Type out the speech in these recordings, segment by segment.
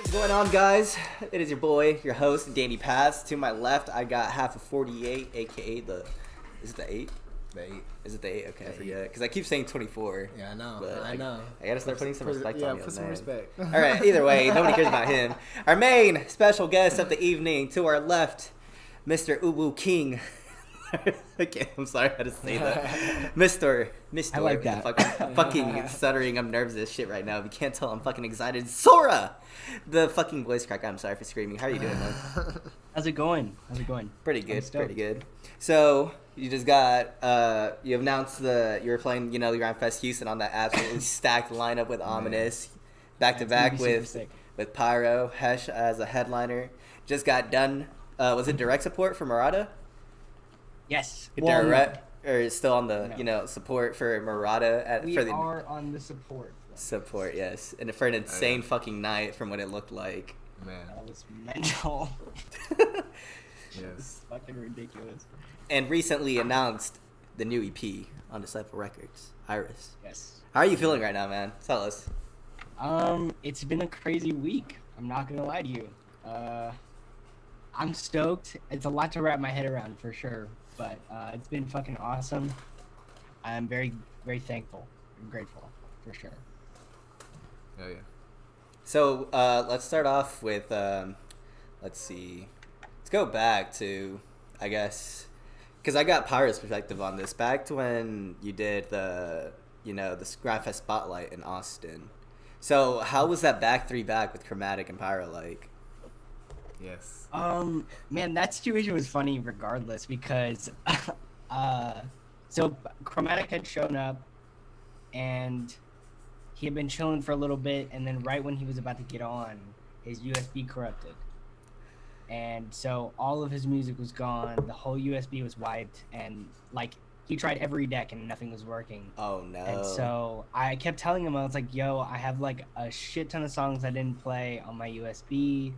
What's going on, guys? It is your boy, your host, Danny Pass. To my left, I got half of 48, aka the... Is it the 8? The 8. Is it the 8? Okay, I forget. Because I keep saying 24. Yeah, I know. But I know. I gotta start putting some respect on you. put some respect. Alright, either way, nobody cares about him. Our main special guest of the evening, to our left, Mr. Uwu King. I'm sorry how to say that. Mr. I like that. Fucking stuttering. I'm nervous as shit right now. If you can't tell, I'm fucking excited. SORA! The fucking voice crack. I'm sorry for screaming. How are you doing, man? How's it going? Pretty good. Pretty good. So, you just got, you announced you were playing, the Grand Fest Houston on that absolutely stacked lineup with Ominous. Back to back with Pyro, Hesh as a headliner. Just got done. Was it direct support for Murata? Yes. Or still on the, No. support for Murata? We are on the support. Support, yes. And for an insane fucking night from what it looked like. Man. That was mental. Yes. It's fucking ridiculous. And recently announced the new EP on Disciple Records, Iris. Yes. How are you feeling right now, man? Tell us. It's been a crazy week. I'm not gonna lie to you. I'm stoked. It's a lot to wrap my head around for sure, but it's been fucking awesome. I'm very, very thankful and grateful for sure. Oh yeah. So let's start off with, let's see. Let's go back to, I guess, because I got Pyro's perspective on this. Back to when you did the Grand Fest Spotlight in Austin. So how was that back with Chromatic and Pyro like? Yes. Man, that situation was funny regardless because, so Chromatic had shown up and he had been chilling for a little bit, and then right when he was about to get on, his USB corrupted. And so all of his music was gone, the whole USB was wiped, and like he tried every deck and nothing was working. Oh no. And so I kept telling him, I was like, yo, I have like a shit ton of songs I didn't play on my USB.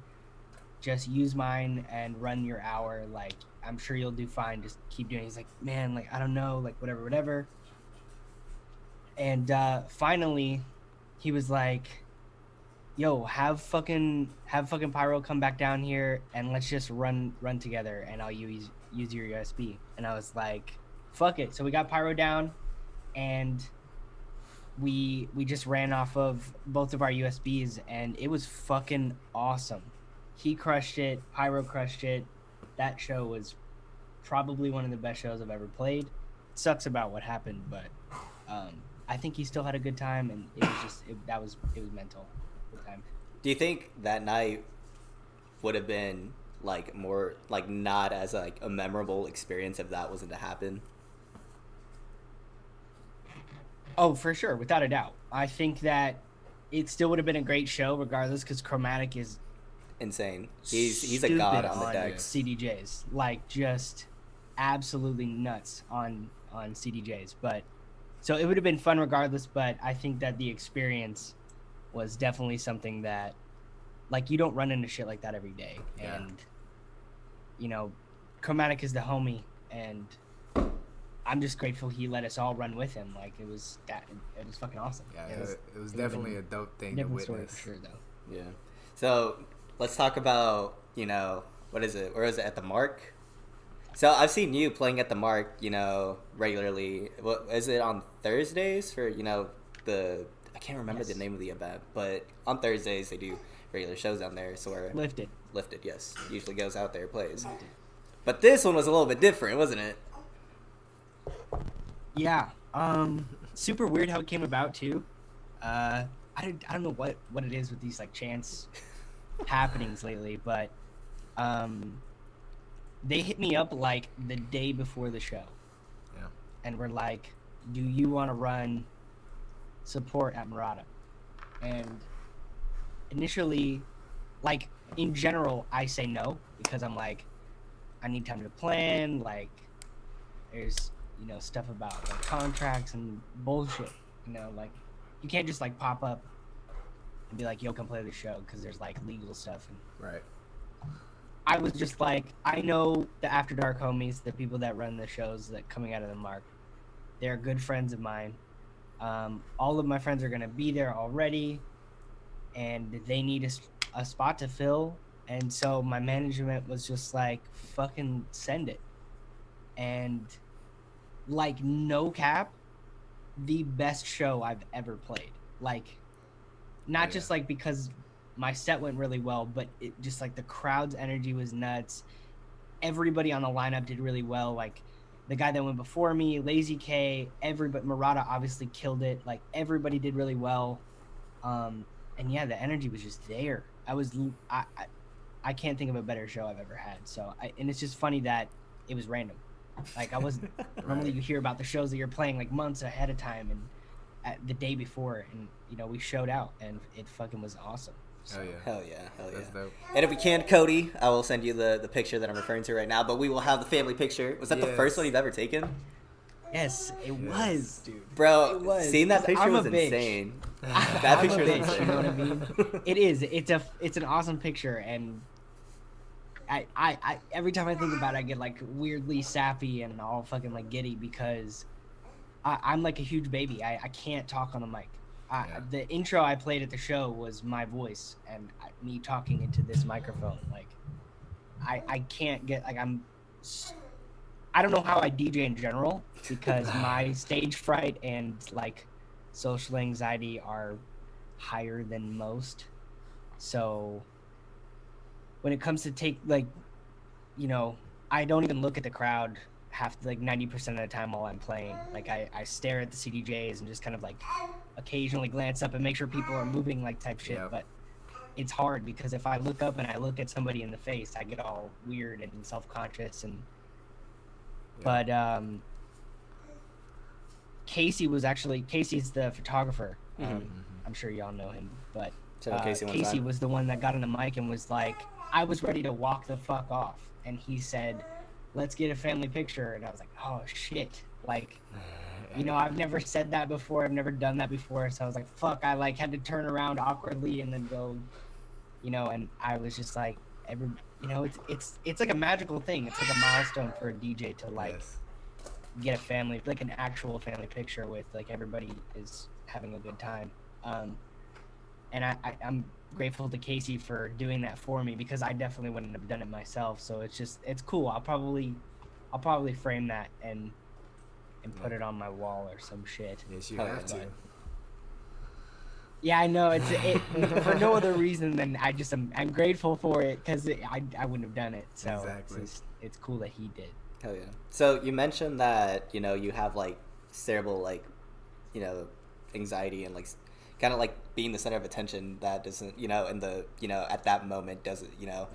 Just use mine and run your hour. Like, I'm sure you'll do fine. Just keep doing it. He's like, man, like, I don't know, like, whatever. And finally, he was like, yo, have fucking Pyro come back down here and let's just run together and I'll use your USB. And I was like, fuck it. So we got Pyro down and we just ran off of both of our USBs and it was fucking awesome. He crushed it. Pyro crushed it. That show was probably one of the best shows I've ever played. Sucks about what happened, but I think he still had a good time, and it was just it was mental. Good time. Do you think that night would have been like more like not as like a memorable experience if that wasn't to happen? Oh, for sure, without a doubt. I think that it still would have been a great show regardless, because Chromatic is insane. He's a god on the decks. CDJs, like just absolutely nuts on CDJs. But so it would have been fun regardless. But I think that the experience was definitely something that, like, you don't run into shit like that every day. Yeah. And Chromatic is the homie, and I'm just grateful he let us all run with him. Like it was fucking awesome. Yeah, it was definitely a dope thing to witness. Story for sure, though. Yeah. So let's talk about, what is it? Where is it? At the Mark? So I've seen you playing at the Mark, regularly. What is it on Thursdays for, I can't remember the name of the event, but on Thursdays they do regular shows down there. So Lifted, yes. Usually goes out there, plays. But this one was a little bit different, wasn't it? Yeah. Super weird how it came about too. I don't know what it is with these like chance happenings lately, but they hit me up like the day before the show. Yeah. And we're like, do you want to run support at Murata? And initially, like in general, I say no because I'm like, I need time to plan. Like, there's stuff about like contracts and bullshit. Like you can't just like pop up and be like, yo, come play the show, because there's like legal stuff. Right. I was just like, I know the After Dark homies, the people that run the shows that coming out of the Mark. They're good friends of mine. All of my friends are gonna be there already, and they need a spot to fill, and so my management was just like, fucking send it. And like, no cap, the best show I've ever played. Like, not just like because my set went really well, but it just like the crowd's energy was nuts. Everybody on the lineup did really well. Like the guy that went before me, Lazy K, everybody, Murata obviously killed it. Like everybody did really well. And yeah, the energy was just there. I can't think of a better show I've ever had. So and it's just funny that it was random. Like I wasn't normally you hear about the shows that you're playing like months ahead of time and at the day before, and you know we showed out and it fucking was awesome. So. Hell yeah. That's dope. And if we can, Cody, I will send you the picture that I'm referring to right now. But we will have the family picture. Was that the first one you've ever taken? Yes, it was, dude. Bro, it was. Seeing that picture I'm was a bitch. insane. That picture is insane. You know what I mean? It is. It's an awesome picture, and I every time I think about it, I get like weirdly sappy and all fucking like giddy because I'm like a huge baby. I can't talk on the mic. The intro I played at the show was my voice and me talking into this microphone. Like, I can't get like I don't know how I DJ in general because my stage fright and like social anxiety are higher than most. So when it comes to I don't even look at the crowd half 90% of the time while I'm playing. Like I stare at the CDJs and just kind of like occasionally glance up and make sure people are moving like type shit. But it's hard because if I look up and I look at somebody in the face, I get all weird and self-conscious and but Casey's the photographer. I'm sure y'all know him, but Casey was the one that got on the mic and was like, I was ready to walk the fuck off, and he said, let's get a family picture. And I was like, oh shit, like, you know, I've never said that before, I've never done that before, so I was like, fuck. I like had to turn around awkwardly and then go, you know, and I was just like, it's like a magical thing. It's like a milestone for a DJ to like get a family, like an actual family picture with like everybody is having a good time. And I'm grateful to Casey for doing that for me because I definitely wouldn't have done it myself. So it's cool. I'll probably frame that and put it on my wall or some shit. Yes, you have to. Yeah, I know. It's for no other reason than I'm grateful for it because I wouldn't have done it. So exactly. It's cool that he did. Hell yeah. So you mentioned that, you know, you have like cerebral, like, you know, anxiety and like kind of like being the center of attention that doesn't, you know, in the, you know, at that moment doesn't, you know,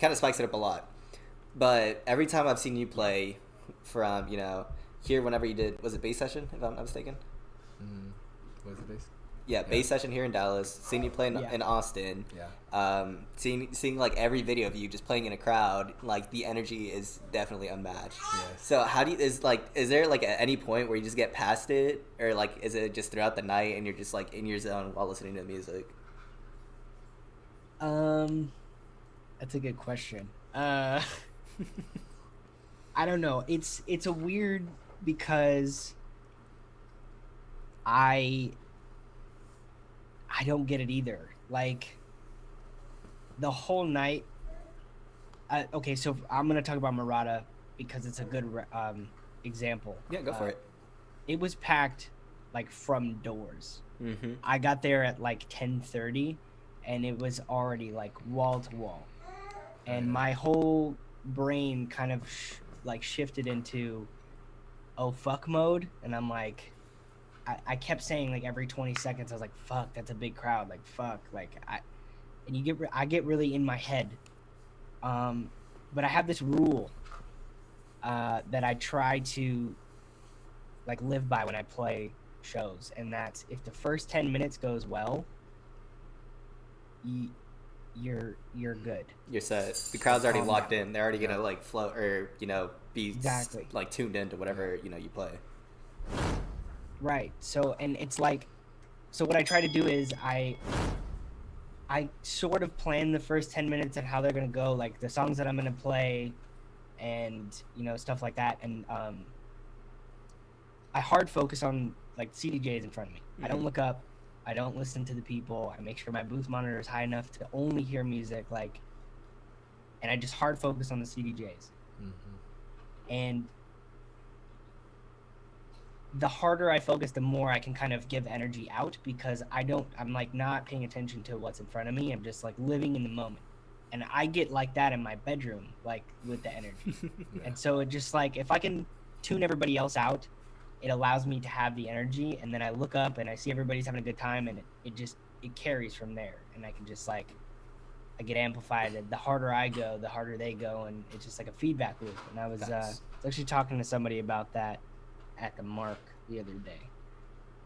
kind of spikes it up a lot. But every time I've seen you play from, you know, here whenever you did, was it bass session, if I'm not mistaken? Was it bass? Yeah, bass session here in Dallas. Seeing you play in Austin. Seeing like every video of you just playing in a crowd, like the energy is definitely unmatched. Yes. So how do you is there like at any point where you just get past it, or like is it just throughout the night and you're just like in your zone while listening to the music? That's a good question. I don't know. It's a weird because I don't get it either. Like the whole night. Okay, so I'm gonna talk about Murata because it's a good example. Yeah, go for it. It was packed like from doors. Mm-hmm. I got there at like 10:30, and it was already like wall to wall, and my whole brain kind of shifted into oh fuck mode, and I'm like. I kept saying like every 20 seconds I was like fuck, that's a big crowd, like fuck, like I get really in my head, but I have this rule that I try to like live by when I play shows, and that's if the first 10 minutes goes well, you're good. You're set. The crowd's already locked in. They're already gonna like flow or, you know, be like tuned into whatever, you know, you play. Right. So, and it's like, so what I try to do is I sort of plan the first 10 minutes and how they're going to go, like the songs that I'm going to play and, you know, stuff like that. And I hard focus on like CDJs in front of me. Mm-hmm. I don't look up. I don't listen to the people. I make sure my booth monitor is high enough to only hear music, like, and I just hard focus on the CDJs. And the harder I focus, the more I can kind of give energy out, because I'm like not paying attention to what's in front of me. I'm just like living in the moment. And I get like that in my bedroom, like with the energy. And so it just like, if I can tune everybody else out, it allows me to have the energy. And then I look up and I see everybody's having a good time, and it carries from there. And I can just like, I get amplified. And the harder I go, the harder they go. And it's just like a feedback loop. And I was actually talking to somebody about that at the Mark the other day.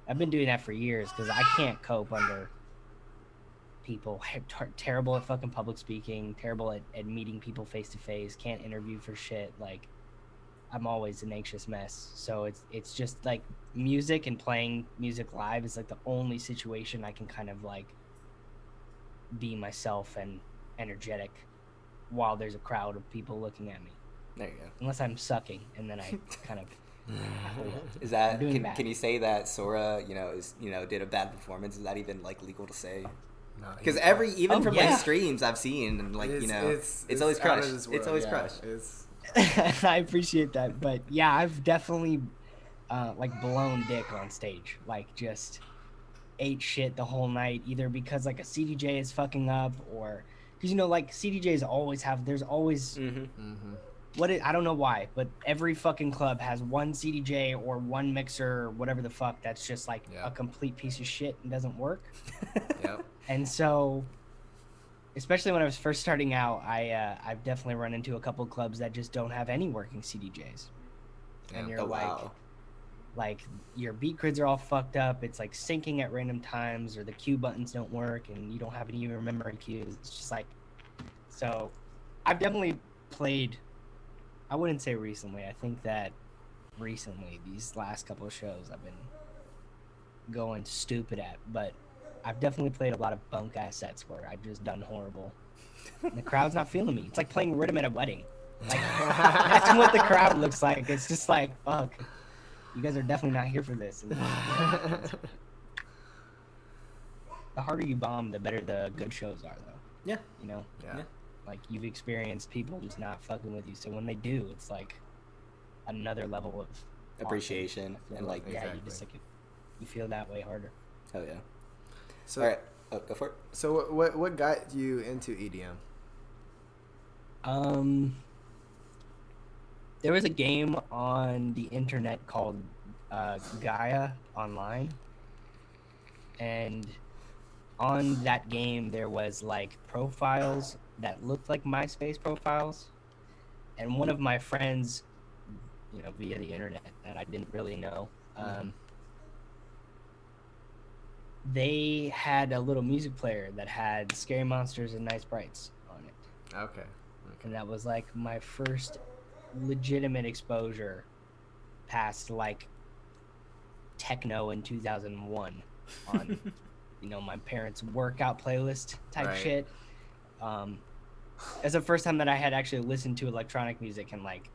I've been doing that for years because I can't cope under people. Terrible at fucking public speaking, terrible at meeting people face to face, can't interview for shit. Like, I'm always an anxious mess. So it's just like music and playing music live is like the only situation I can kind of like be myself and energetic while there's a crowd of people looking at me. There you go. Unless I'm sucking, and then I kind of is that can you say that Sora did a bad performance? Is that even like legal to say? Because even from my streams I've seen, and like it's always crushed. It's always crushed. I appreciate that, but yeah, I've definitely like blown dick on stage, like just ate shit the whole night, either because like a CDJ is fucking up, or because like CDJs always have. There's always. I don't know why, but every fucking club has one CDJ or one mixer or whatever the fuck that's just like a complete piece of shit and doesn't work. Yep. And so, especially when I was first starting out, I've definitely run into a couple clubs that just don't have any working CDJs. And you're like your beat grids are all fucked up. It's like syncing at random times, or the cue buttons don't work, and you don't have any memory cues. It's just like, so I've definitely played. I wouldn't say recently. I think that recently, these last couple of shows, I've been going stupid at. But I've definitely played a lot of bunk ass sets where I've just done horrible. And the crowd's not feeling me. It's like playing rhythm at a wedding. Like, that's what the crowd looks like. It's just like, fuck. You guys are definitely not here for this. And, the harder you bomb, the better the good shows are, though. Yeah. Yeah. Like, you've experienced people just not fucking with you, so when they do, it's like another level of appreciation and like you just like you feel that way harder. Oh yeah. So all right, go for it. So what got you into EDM? There was a game on the internet called Gaia Online, and on that game there was like profiles that looked like MySpace profiles, and one of my friends, via the internet that I didn't really know, they had a little music player that had Scary Monsters and Nice Sprites on it. Okay. And that was like my first legitimate exposure past like techno in 2001 on my parents' workout playlist type shit. It's the first time that I had actually listened to electronic music and like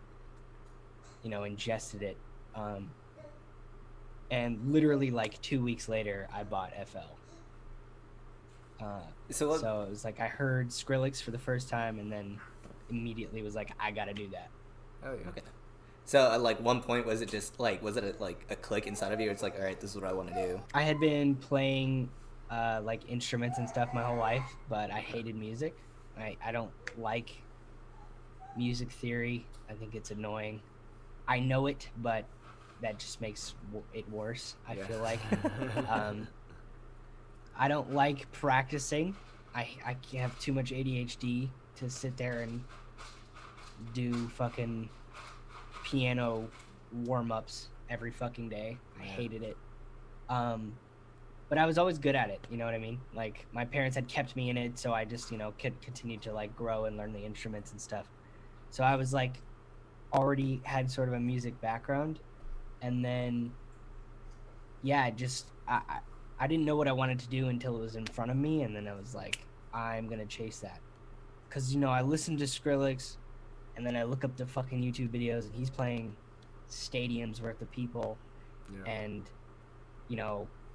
ingested it, and literally like 2 weeks later I bought FL. So it was like I heard Skrillex for the first time and then immediately was like, I gotta do that. Oh yeah. Okay. So at like one point, was it a click inside of you? It's like, all right, this is what I want to do. I had been playing like instruments and stuff my whole life, but I hated music. I don't like music theory. I think it's annoying. I know it, but that just makes it worse, I feel like. I don't like practicing. I have too much ADHD to sit there and do fucking piano warm-ups every fucking day. I hated it. But I was always good at it, you know what I mean? Like, my parents had kept me in it, so I just, continued to, like, grow and learn the instruments and stuff. So I was, like, already had sort of a music background. And then, I didn't know what I wanted to do until it was in front of me, and then I was like, I'm going to chase that. Because, I listened to Skrillex, and then I look up the fucking YouTube videos, and he's playing stadiums worth of people. Yeah. And,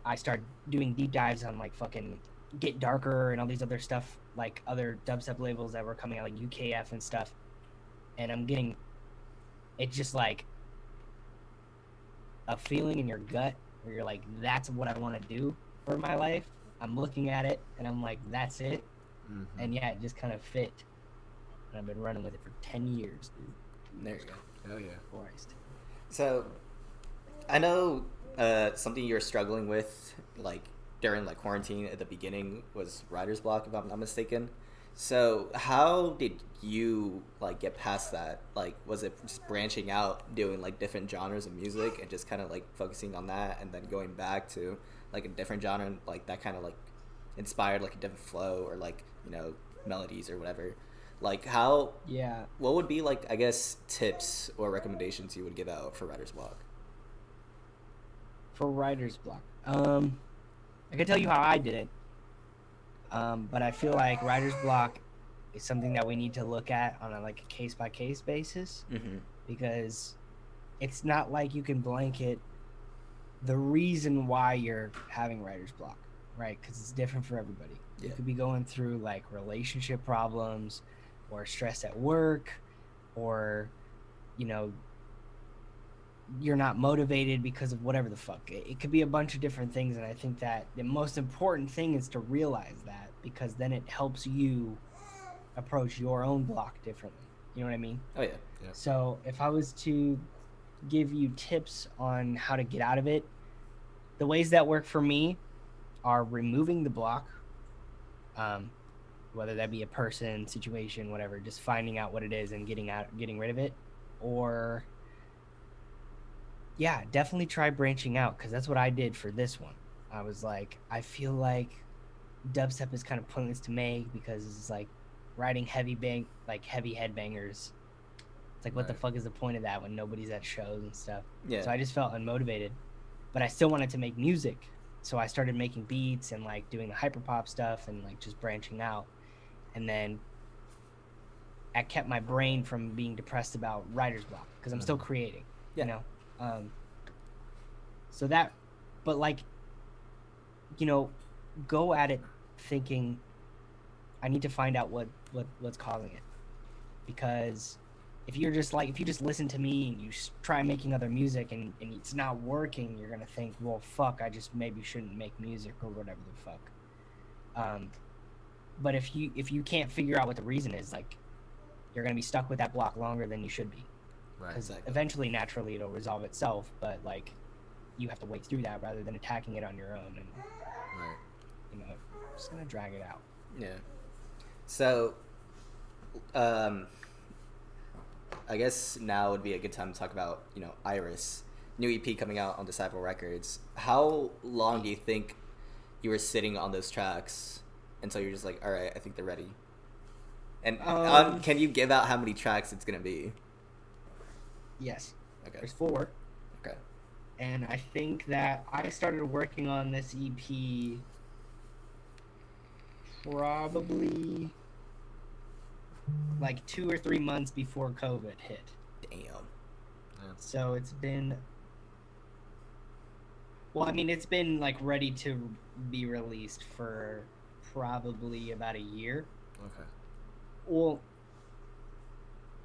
I started doing deep dives on like fucking Get Darker and all these other stuff, like other dubstep labels that were coming out, like UKF and stuff. And I'm getting, it's just like a feeling in your gut where you're like, that's what I want to do for my life. I'm looking at it and I'm like, that's it. Mm-hmm. And yeah, it just kind of fit. And I've been running with it for 10 years, dude. There you go. Oh yeah. Christ. So, I know something you were struggling with, like during like quarantine at the beginning, was writer's block, if I'm not mistaken. So, how did you like get past that? Like, was it just branching out, doing like different genres of music, and just kind of like focusing on that, and then going back to like a different genre, and, like that kind of like inspired like a different flow or like melodies or whatever? Like how? Yeah. What would be like, I guess, tips or recommendations you would give out for writer's block? For writer's block. I can tell you how I did it. But I feel like writer's block is something that we need to look at on a case by case basis, Mm-hmm. because it's not like you can blanket the reason why you're having writer's block, right? Because it's different for everybody. Yeah. You could be going through like relationship problems, or stress at work, or you're not motivated because of whatever the fuck. It could be a bunch of different things, and I think that the most important thing is to realize that, because then it helps you approach your own block differently. You know what I mean? Oh yeah. Yeah. So if I was to give you tips on how to get out of it, the ways that work for me are removing the block, whether that be a person, situation, whatever, just finding out what it is and getting rid of it. Or yeah, definitely try branching out, because that's what I did for this one. I was like, I feel like dubstep is kind of pointless to make, because it's like writing heavy headbangers. It's like, what the Right. fuck is the point of that when nobody's at shows and stuff? Yeah. So I just felt unmotivated, but I still wanted to make music. So I started making beats and like doing the hyperpop stuff and like just branching out. And then I kept my brain from being depressed about writer's block, because I'm still creating, Yeah. So that, but like, go at it thinking, I need to find out what's causing it. Because if you just listen to me and you try making other music and it's not working, you're gonna think, well, fuck, I just maybe shouldn't make music or whatever the fuck. But if you can't figure out what the reason is, like, you're gonna be stuck with that block longer than you should be. Right. Because Exactly. eventually, naturally, it'll resolve itself. But like, you have to wait through that rather than attacking it on your own, and Right. just gonna drag it out. Yeah. So, I guess now would be a good time to talk about, Iris, new EP coming out on Disciple Records. How long do you think you were sitting on those tracks until you're just like, all right, I think they're ready? And can you give out how many tracks it's gonna be? Yes, Okay. there's 4. Okay. And I think that I started working on this EP probably like 2 or 3 months before COVID hit. Damn. So it's been, well, I mean, it's been like ready to be released for probably about a year. Okay. Well,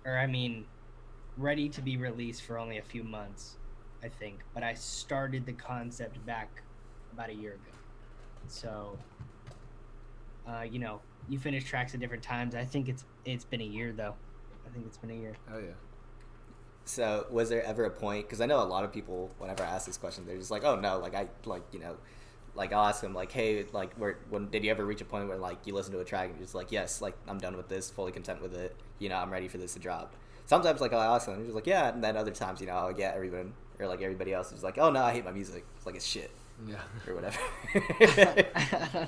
or I mean, ready to be released for only a few months, I think. But I started the concept back about a year ago. So, you finish tracks at different times. I think it's been a year though. I think it's been a year. Oh yeah. So was there ever a point, because I know a lot of people, whenever I ask this question, they're just like, oh no, like I'll ask them like, hey, like when did you ever reach a point where like you listen to a track and you're just like, yes, like I'm done with this, fully content with it, I'm ready for this to drop? Sometimes like I'll ask them, they're just like, yeah, and then other times, I'll get everyone, or like everybody else is like, oh no, I hate my music, it's like, it's shit. Yeah. Or whatever.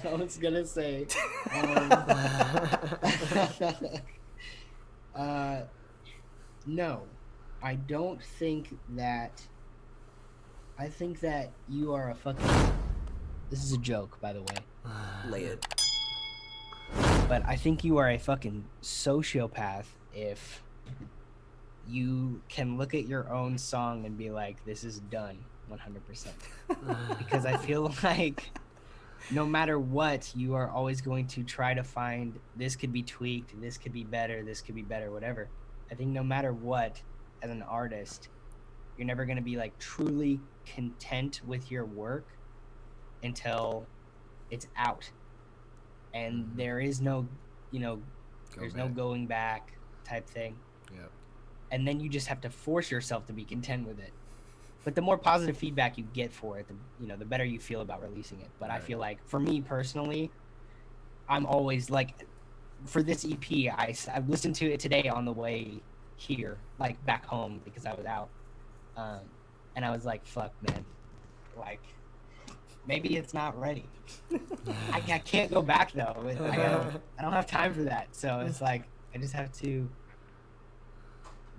I was gonna say, no, I don't think that. I think that you are a fucking. This is a joke, by the way. Lay it. But I think you are a fucking sociopath if you can look at your own song and be like, this is done. 100%. Because I feel like no matter what, you are always going to try to find this could be tweaked, this could be better, whatever. I think no matter what, as an artist, you're never going to be like truly content with your work until it's out. And there is no, no going back type thing. Yep. And then you just have to force yourself to be content with it. But the more positive feedback you get for it, the better you feel about releasing it. But I feel like for me personally, I'm always like, for this EP, I listened to it today on the way here, like back home because I was out, and I was like, "Fuck, man, like maybe it's not ready." I can't go back though. I don't have time for that. So it's like I just have to.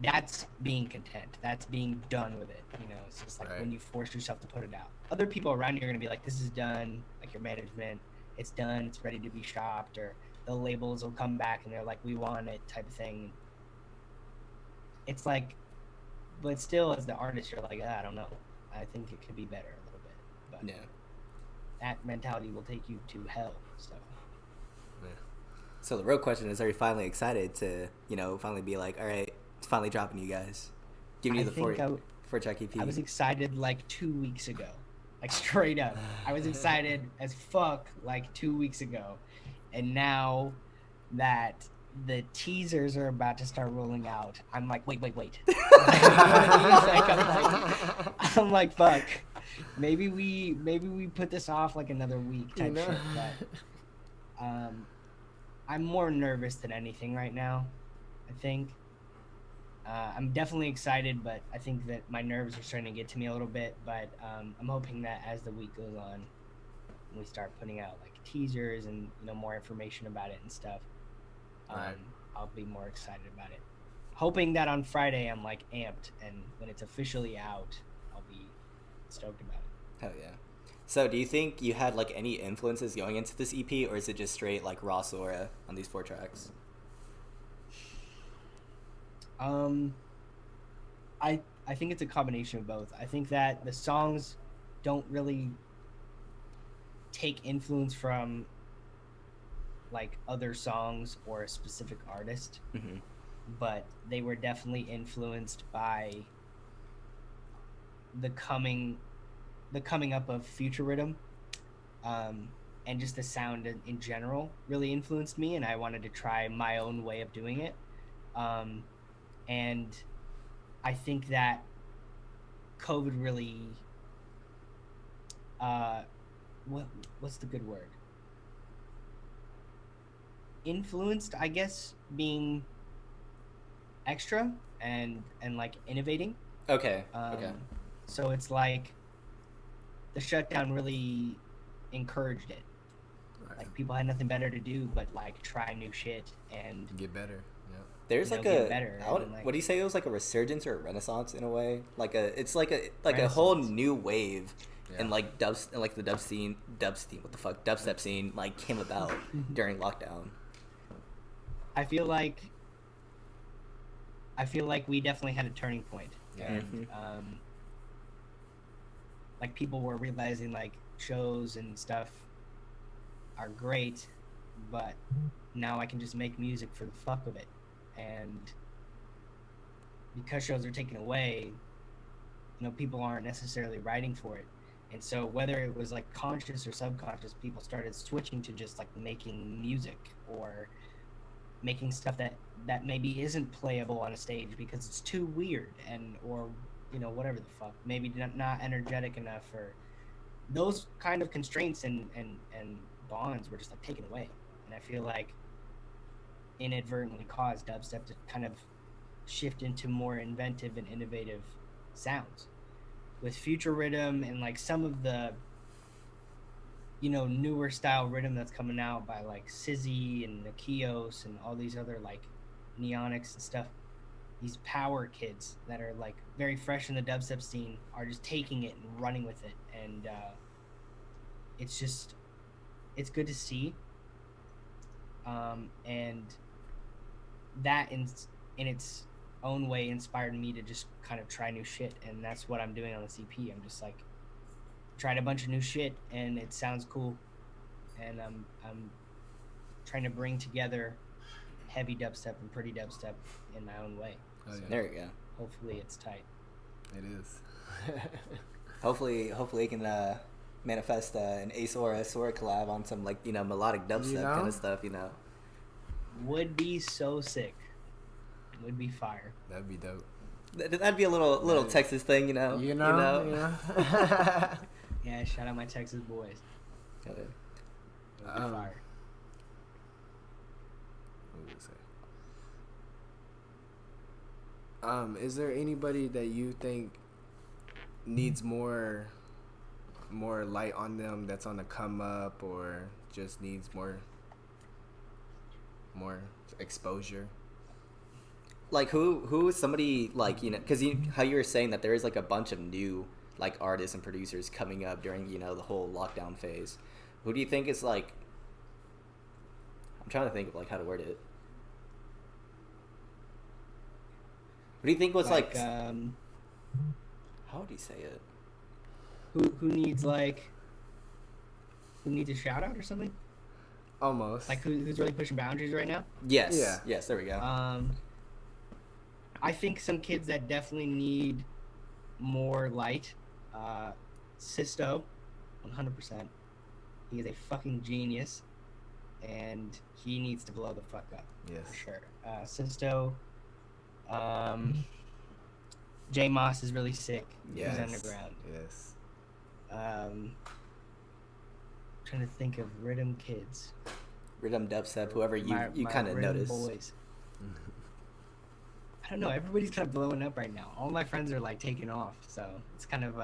That's being content. That's being done with it. It's just like when you force yourself to put it out. Other people around you are gonna be like, "This is done." Like your management, it's done. It's ready to be shopped. Or the labels will come back and they're like, "We want it," type of thing. It's like, but still, as the artist, you're like, I don't know. I think it could be better a little bit. But Yeah. that mentality will take you to hell. So. Yeah. So the real question is, are you finally excited to, finally be like, all right, it's finally dropping, you guys, giving you the four-track EP? I was excited like 2 weeks ago, like straight up. I was excited as fuck like 2 weeks ago, and now that the teasers are about to start rolling out, I'm like, wait. I'm like, fuck. Maybe we put this off like another week type shit. But I'm more nervous than anything right now. I think I'm definitely excited, but I think that my nerves are starting to get to me a little bit. But I'm hoping that as the week goes on, we start putting out like teasers and more information about it and stuff. I'll be more excited about it. Hoping that on Friday I'm like amped, and when it's officially out, I'll be stoked about it. Hell yeah. So do you think you had like any influences going into this EP, or is it just straight like raw SORA on these 4 tracks? I think it's a combination of both. I think that the songs don't really take influence from like other songs or a specific artist, but they were definitely influenced by the coming up of Future Rhythm, and just the sound in general really influenced me, and I wanted to try my own way of doing it. And I think that COVID really, what's the good word? Influenced, I guess, being extra and like innovating. Okay. So it's like the shutdown really encouraged it. Like people had nothing better to do but like try new shit and get better. Yep. There's like get better. What do you say? It was like a resurgence or a renaissance in a way. It's like a whole new wave, and like the dubstep scene like came about during lockdown. I feel like we definitely had a turning point. And like people were realizing like shows and stuff are great, but now I can just make music for the fuck of it. And because shows are taken away, people aren't necessarily writing for it. And so whether it was like conscious or subconscious, people started switching to just like making music or making stuff that maybe isn't playable on a stage because it's too weird or whatever the fuck, maybe not energetic enough, or those kind of constraints and bonds were just like taken away. And I feel like inadvertently caused dubstep to kind of shift into more inventive and innovative sounds with Future Rhythm and like some of the newer style rhythm that's coming out by like Sizzy and Nakios and all these other like Neonics and stuff. These power kids that are like very fresh in the dubstep scene are just taking it and running with it, and it's good to see. And that in its own way inspired me to just kind of try new shit, and that's what I'm doing on this EP. I'm just like tried a bunch of new shit, and it sounds cool, and I'm trying to bring together heavy dubstep and pretty dubstep in my own way. Oh, yeah. There you go. Hopefully it's tight. It is. Hopefully it can manifest an SORA collab on some like melodic dubstep kind of stuff. Would be so sick. Would be fire. That'd be dope. That'd be a little Texas thing, You know. Yeah, shout out my Texas boys. Would be fire. What was I say? Is there anybody that you think needs more light on them, that's on the come up, or just needs more exposure? Like who is somebody like because how you were saying that there is like a bunch of new like artists and producers coming up during the whole lockdown phase. Who do you think is like? I'm trying to think of like how to word it. What do you think was like how would you say it? Who needs a shout out or something? Almost. Like who's really pushing boundaries right now? Yes. Yeah. Yes. There we go. I think some kids that definitely need more light. Sisto, 100%. He is a fucking genius, and he needs to blow the fuck up. Yes. For sure. Sisto. J Moss is really sick. Yes. He's underground. Yes. Trying to think of rhythm kids. Rhythm dubstep, whoever you kind of rhythm notice. Boys. I don't know. Everybody's kind of blowing up right now. All my friends are like taking off, so it's kind of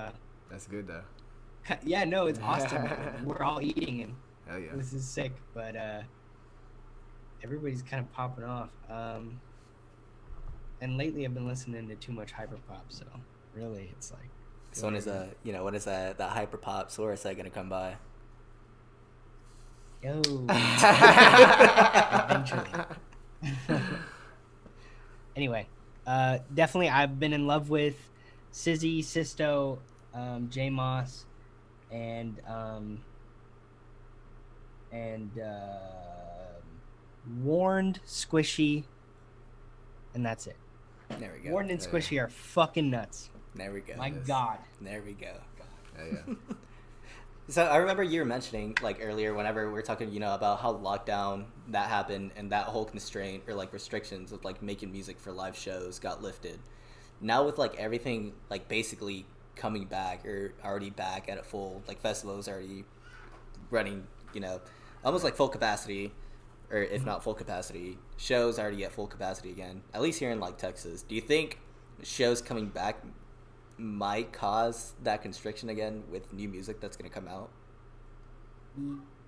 That's good though. Yeah, no, it's awesome. We're all eating him. Hell yeah. This is sick, but everybody's kind of popping off. And lately I've been listening to too much hyperpop, so really it's like. So when is when is that hyperpop SORA set gonna come by? Yo. Eventually. Anyway, definitely I've been in love with Sizzy, Sisto, J Moss, and Warned, Squishy, and that's it. There we go. Warned and Squishy are fucking nuts. There we go. My God. There we go. Yeah. So I remember you were mentioning like earlier whenever we were talking, about how lockdown that happened and that whole constraint or like restrictions with like making music for live shows got lifted. Now with like everything like basically coming back or already back at a full like festivals already running, almost like full capacity, or if not full capacity, shows already at full capacity again. At least here in like Texas. Do you think shows coming back might cause that constriction again with new music that's going to come out?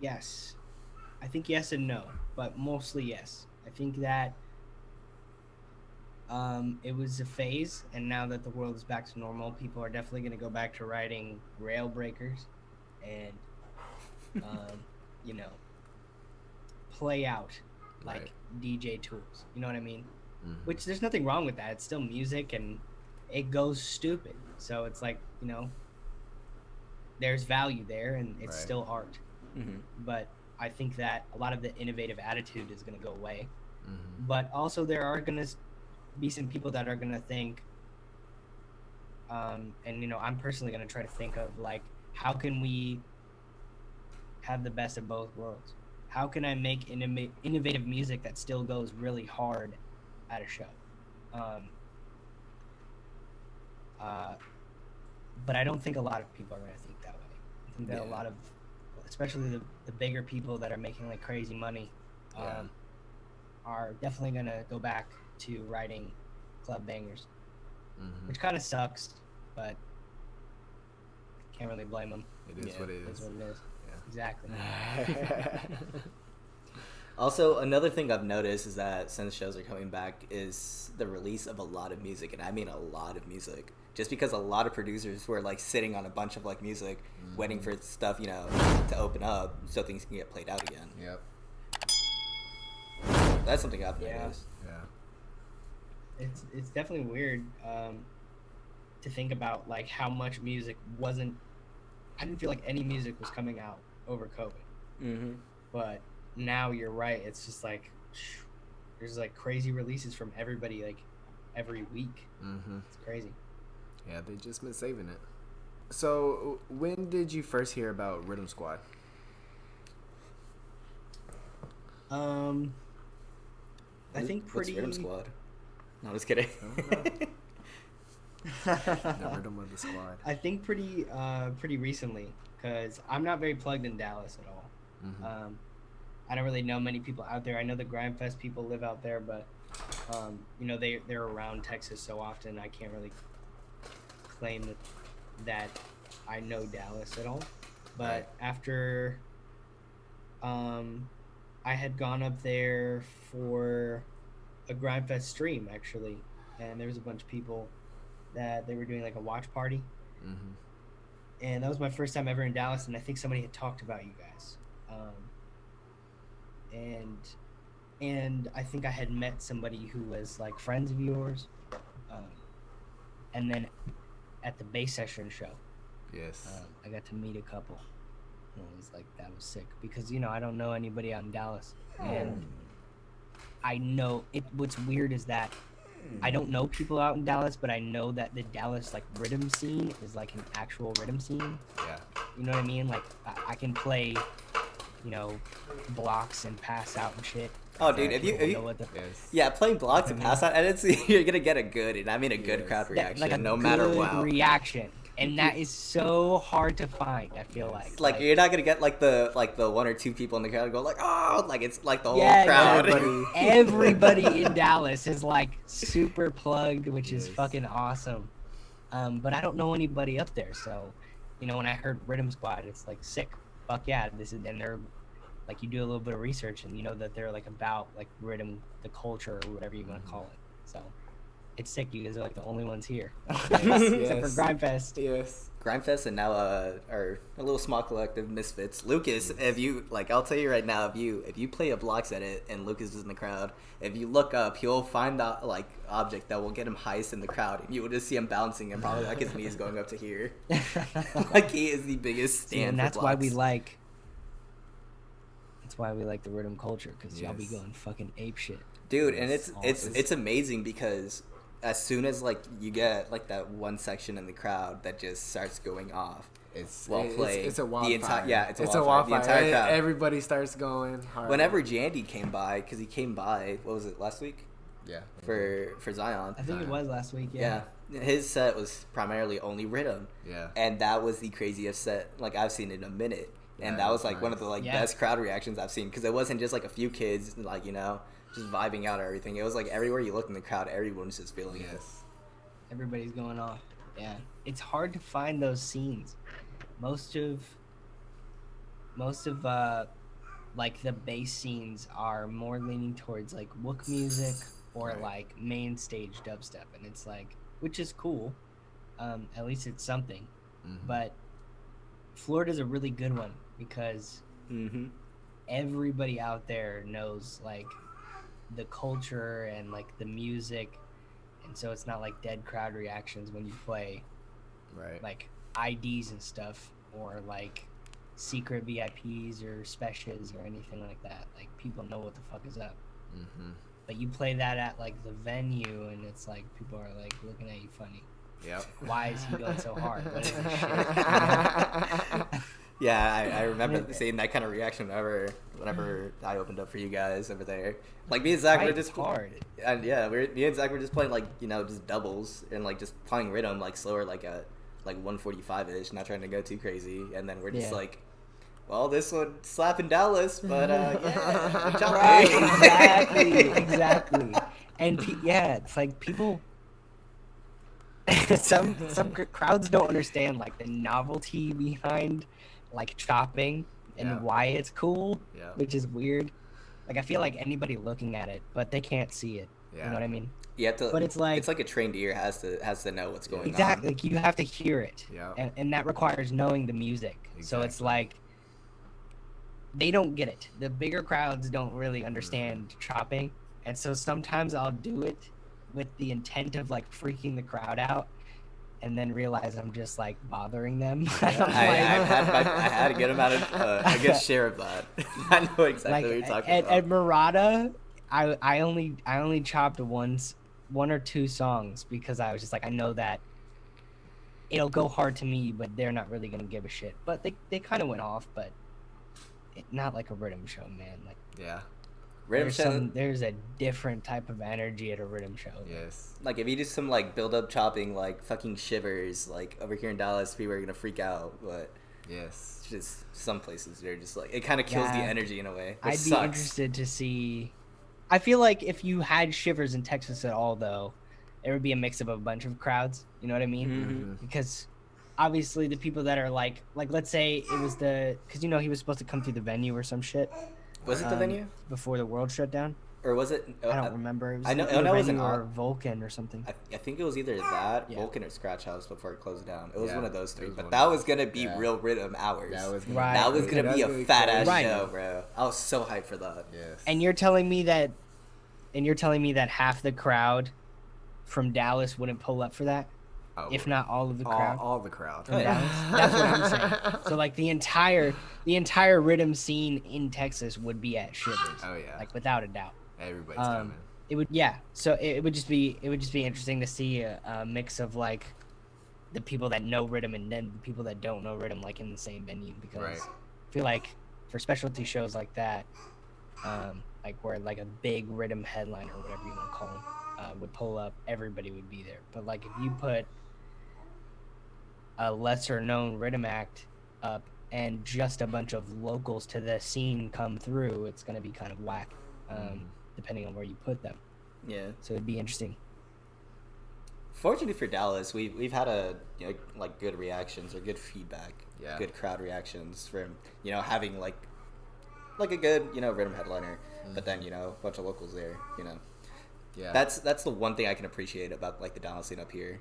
Yes. I think yes and no, but mostly yes. I think that it was a phase, and now that the world is back to normal, people are definitely going to go back to writing rail breakers and, play out like Right. DJ tools. You know what I mean? Mm-hmm. Which there's nothing wrong with that. It's still music, and it goes stupid. So it's like, there's value there, and it's Right. still art. Mm-hmm. But I think that a lot of the innovative attitude is going to go away. Mm-hmm. But also there are going to be some people that are going to think, and, I'm personally going to try to think of, like, how can we have the best of both worlds? How can I make innovative music that still goes really hard at a show? But I don't think a lot of people are going to think that way. I think that a lot of, especially the bigger people that are making like crazy money, are definitely going to go back to writing club bangers, which kind of sucks, but can't really blame them. It is what it is. It's what it is. Yeah. Exactly. Also, another thing I've noticed is that since shows are coming back is the release of a lot of music, and I mean a lot of music. Just because a lot of producers were like sitting on a bunch of like music, waiting for stuff, to open up so things can get played out again. Yep. That's something I've noticed. Yeah. It's definitely weird to think about like how much music wasn't. I didn't feel like any music was coming out over COVID, Mm-hmm. but now you're right. It's just like there's like crazy releases from everybody like every week. Mm-hmm. It's crazy. Yeah, they just been saving it. So, when did you first hear about Rhythm Squad? I think pretty. What's Rhythm Squad? No, I'm just kidding. The Rhythm of the Squad. I think pretty recently, because I'm not very plugged in Dallas at all. Mm-hmm. I don't really know many people out there. I know the Grindfest people live out there, but you know they're around Texas so often. I can't really claim that I know Dallas at all. But Right. after I had gone up there for a Grindfest stream actually, and there was a bunch of people that they were doing like a watch party, Mm-hmm. and that was my first time ever in Dallas, and I think somebody had talked about you guys, and I think I had met somebody who was like friends of yours, and then at the Bass Session show, Yes. I got to meet a couple. And it was like that was sick because you know I don't know anybody out in Dallas, and I know it. What's weird is that I don't know people out in Dallas, but I know that the Dallas like rhythm scene is like an actual rhythm scene. Yeah. You know what I mean? Like I can play, you know, blocks and pass out and shit. Oh, dude, if People know you what the, Yes. yeah, playing blocks and pass out edits, you're gonna get a good, and I mean a good Yes. crowd that- reaction, like a no matter good what. reaction, and that is so hard to find. I feel Yes. like You're not gonna get like the one or two people in the crowd go like, oh, like it's like the whole Yeah, crowd. everybody in Dallas is like super plugged, which is Yes. fucking awesome. But I don't know anybody up there, so you know when I heard Rhythm Squad, it's like sick. Fuck yeah, this is and they're like you do a little bit of research and you know that they're like about like rhythm, the culture or whatever you want to call it. So it's sick. You guys are like the only ones here, except for Yes. Grindfest. Yes. Grindfest and now are a little small collective misfits. Lucas, if you like, I'll tell you right now, if you play a blocks edit and Lucas is in the crowd, if you look up, he'll find that like object that will get him highest in the crowd, and you will just see him bouncing and probably like his knees going up to here. Like he is the biggest See, stand. and for that's why we blocks. like. That's why we like the rhythm culture because y'all be Yes. going fucking ape shit. Dude, and Yes. it's amazing because as soon as like you get like that one section in the crowd that just starts going off, It's well played. It's a The wildfire. entire- yeah, it's a a wildfire. wildfire. The entire crowd. Everybody starts going hard. whenever Jandy came by, because he came by, what was it, last week Yeah. for Zion? I think it was last week. Yeah, his set was primarily only rhythm, Yeah. and that was the craziest set like I've seen in a minute. And Yeah, that was that's like one of the nice. like Yeah. best crowd reactions I've seen because it wasn't just like a few kids like you know just vibing out or everything. It was like everywhere you look in the crowd, everyone's just feeling it. Yes. Everybody's going off. Yeah, it's hard to find those scenes. Most of like the bass scenes are more leaning towards like wook music or Right. like main stage dubstep, and it's like which is cool. At least it's something. Mhm. But Florida's a really good one because Mm-hmm. everybody out there knows like the culture and like the music, and so it's not like dead crowd reactions when you play Right. like IDs and stuff or like secret VIPs or specials or anything like that. Like people know what the fuck is up. Mm-hmm. But you play that at like the venue and it's like people are like looking at you funny. Yep. Why is he going so hard? What is this shit? Yeah, I remember seeing that kind of reaction whenever I opened up for you guys over there. Like me and Zach were Right, just it's hard. and yeah, me and Zach were just playing like you know just doubles and like just playing rhythm like slower like at like 145 ish, not trying to go too crazy. And then we're just Yeah. like, well, this would slap in Dallas, but yeah, good job, Right, eh? exactly. And yeah, it's like people. some crowds don't understand like the novelty behind like chopping and Yeah. why it's cool, Yeah. which is weird. Like I feel like anybody looking at it, but they can't see it. You Yeah. know what I mean? You have to, But it's like a trained ear has to know what's going exactly. Like you have to hear it, Yeah. and that requires knowing the music. So it's Exactly. like they don't get it. The bigger crowds don't really understand chopping, and so sometimes I'll do it, with the intent of like freaking the crowd out, and then realize I'm just like bothering them. I had to get him out of a good share of that. I know exactly Like what you're talking at about. Murata, I only chopped one or two songs because I was just like, I know that it'll go hard to me, but they're not really gonna give a shit. But they kind of went off, but not like a rhythm show, man. Like Yeah. Rhythm show. There's a different type of energy at a rhythm show. Yes. Like if you do some like build up chopping, like fucking shivers, like over here in Dallas, people are gonna freak out. But Yes. it's just some places they're just like it kind of kills the Yeah. energy in a way. I'd be interested to see. I feel like if you had shivers in Texas at all, though, it would be a mix of a bunch of crowds. You know what I mean? Mm-hmm. Because obviously the people that are like let's say it was because he was supposed to come through the venue or some shit. Was it the venue before the world shut down? or was it? I don't remember. It was I know. either It was venue an or Vulcan or something. I think it was either that Yeah. Vulcan or Scratch House before it closed down. It was one of those three. was But one that of was gonna be yeah. real rhythm hours. That was Right. That was gonna be a fat ass Right. show, bro. I was so hyped for that. Yes. And you're telling me that half the crowd from Dallas wouldn't pull up for that, Oh, if not all of the crowd. all the crowd. from Dallas? That's what I'm saying. So like the entire rhythm scene in Texas would be at Shivers. Oh yeah. Like without a doubt. Everybody's coming. It would, yeah. So it would just be interesting to see a mix of like the people that know rhythm and then the people that don't know rhythm like in the same venue, because Right. I feel like for specialty shows like that, like where like a big rhythm headliner or whatever you want to call them would pull up, everybody would be there. But like if you put a lesser known rhythm act up and just a bunch of locals to the scene come through, it's gonna be kind of whack. Depending on where you put them. Yeah. So it'd be interesting. Fortunately for Dallas, we've had like good reactions or good feedback, Yeah. good crowd reactions from having like a good rhythm headliner, but then a bunch of locals there. Yeah. That's the one thing I can appreciate about like the Dallas scene up here.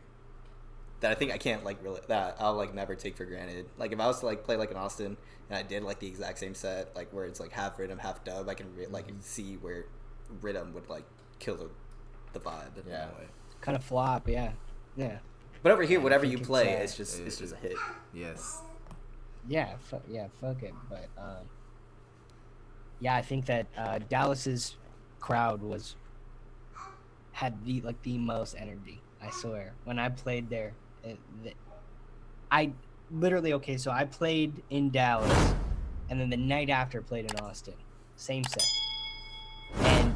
That I think I can't like really that I'll like never take for granted. Like if I was to like play like in Austin and I did like the exact same set, like where it's like half rhythm, half dub, I can see where rhythm would like kill the vibe in Yeah. a way. Kind of flop, yeah. But over here, whatever I you think play, it's, it's just a hit. Yes. Fuck it. But yeah, I think that Dallas's crowd had the most energy. I swear. When I played there, I literally so I played in Dallas, and then the night after played in Austin, same set, and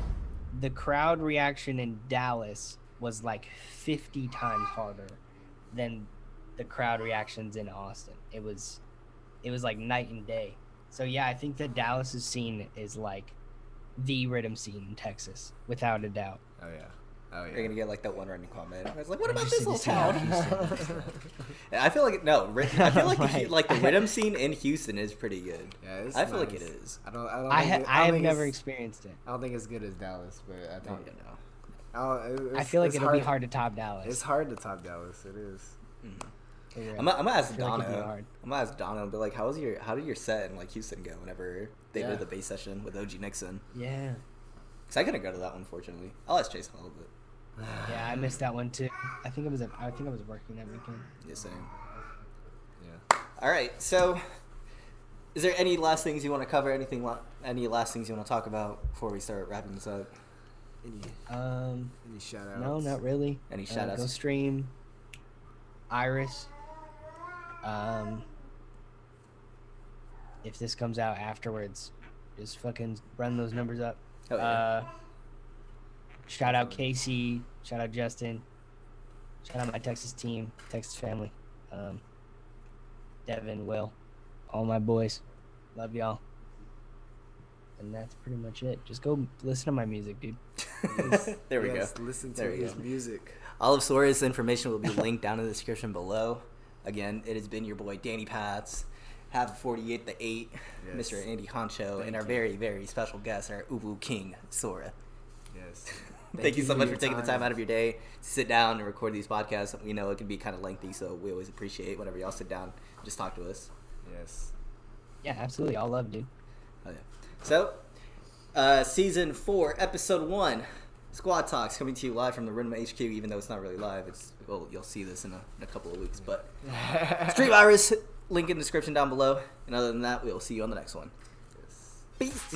the crowd reaction in Dallas was like 50 times harder than the crowd reactions in Austin. It was like night and day. So yeah, I think that Dallas's scene is like the rhythm scene in Texas, without a doubt. Oh yeah. Oh yeah. You're gonna get like that one random comment. I was like, "What I'm about just this little saying town?" I feel like I feel like Right. like the rhythm scene in Houston is pretty good. Yeah, it's I feel like nice. it is. I have never experienced it. I don't think it's good as Dallas, but I think. I feel like it'll be hard to top Dallas. It's hard to top Dallas. It is. Yeah. I'm gonna ask I feel like it'd be Donna. hard. I'm gonna ask Donna and be like, how did your set in like Houston go whenever they Yeah. did the bass session with OG Nixon? Yeah. Cause I couldn't go to that one, fortunately. I'll ask Jason a little bit. Yeah, I missed that one too. I think I was working that weekend. Yeah, same. Yeah. All right, so is there any last things you want to cover? Any last things you want to talk about before we start wrapping this up? Any shout outs? No, not really. Any shout outs? Go stream Iris. If this comes out afterwards, just fucking run those numbers up. Oh, yeah. Shout out Casey. Shout out Justin. Shout out my Texas team, Texas family. Devin, Will, all my boys. Love y'all. And that's pretty much it. Just go listen to my music, dude. There we Yes, go. Listen to There we his go. music. All of SORA's information will be linked down in the description below. Again, it has been your boy Danny Pats, half 48 the 8, Yes. Mr. Andy Honcho, Thank and our you. very, very special guest, our Ubu King, SORA. Yes. Thank you so much for your taking the time out of your day to sit down and record these podcasts. We know it can be kind of lengthy, so we always appreciate whenever y'all sit down and just talk to us. Yes. Yeah, absolutely. All love, dude. Okay. So, season 4, episode 1, Squad Talks coming to you live from the Rhythm HQ, even though it's not really live. You'll see this in a couple of weeks. But Street Virus, link in the description down below. And other than that, we'll see you on the next one. Peace.